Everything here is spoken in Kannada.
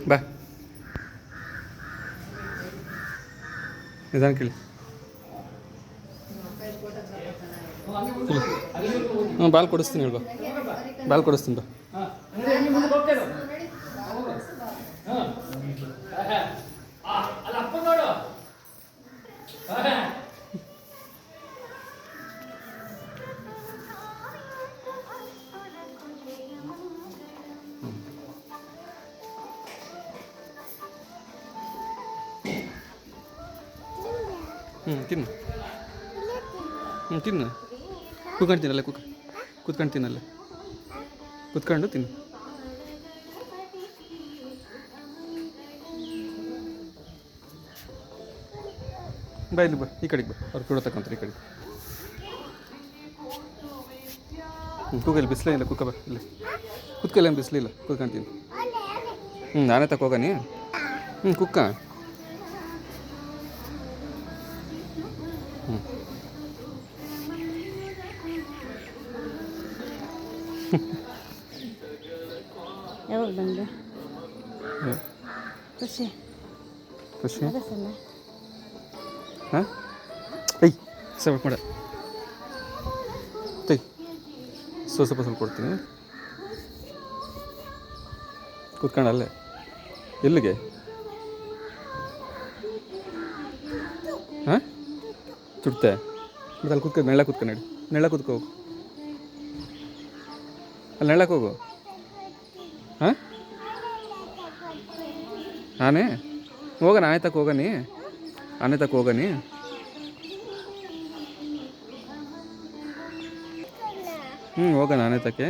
ಬಾ ನಿಧಾನ ಕೇಳಿ. ಹ್ಞೂ ಬಾಲ್ ಕೊಡಿಸ್ತೀನಿ ಹೇಳ್ಬಾ, ಬಾಲ್ ಕೊಡಿಸ್ತೀನಿ ಬಾ. ತಿನ್ನು. ತಿನ್ನು. ಕೂತ್ಕೊಂಡು ತಿನ್ನಲ್ಲ, ಕೂತ್ಕೊಂಡು ತಿನ್ನಲ್ಲ, ಕೂತ್ಕೊಂಡು ತಿನ್ನು. ಬಾ ಇಲ್ಲಿ ಬಾ, ಈ ಕಡೆಗೆ ಬಾ, ಅವ್ರು ಕೊಡತಕ್ಕಂತಾರೆ ಈ ಕಡೆಗೆ. ಕೂಗಲ್ಲಿ ಬಿಸಿಲೇ ಇಲ್ಲ, ಕೂಕ ಬಾ ಇಲ್ಲ, ಕೂತ್ಕಲ್ಲ, ಏನು ಬಿಸಿಲಿಲ್ಲ, ಕೂತ್ಕೊಂತೀನಿ. ನಾನೇ ತಗೋಗಾನಿ. ಕುಕ್ಕ. ಯಾವಾಗ ಬಂದೆ? ಖುಷಿ ಖುಷಿ. ಅದಲ್ಲ ಹಾಂ ಐ ಸಪೋರ್ಟ್ ಮಾಡ ತೈ ಸ್ವಲ್ಪ ಕೊಡ್ತೀನಿ. ಕೂತ್ಕೊಂಡಲ್ಲೇ ಎಲ್ಲಿಗೆ? ಹಾಂ ಚುಡ್ತೆ ಮತ್ತೆ ಅಲ್ಲಿ ಕೂತ್ಕೊ, ನೆಳ್ಳ ಕೂತ್ಕೊ, ನಡಿ ನೆಳ್ಳ ಕೂತ್ಕೋ ಹೋಗು, ಅಲ್ಲಿ ನೆಳ್ಳಕ್ಕೆ ಹೋಗು. ಹಾಂ ಆನೆ ಹೋಗೋಣ, ಆನೆ ತಕ್ಕ ಹೋಗನಿ, ಆನೆ ತಕ್ಕ ಹೋಗನಿ. ಹೋಗೋಣ ಆನೆ ತಕ್ಕೆ.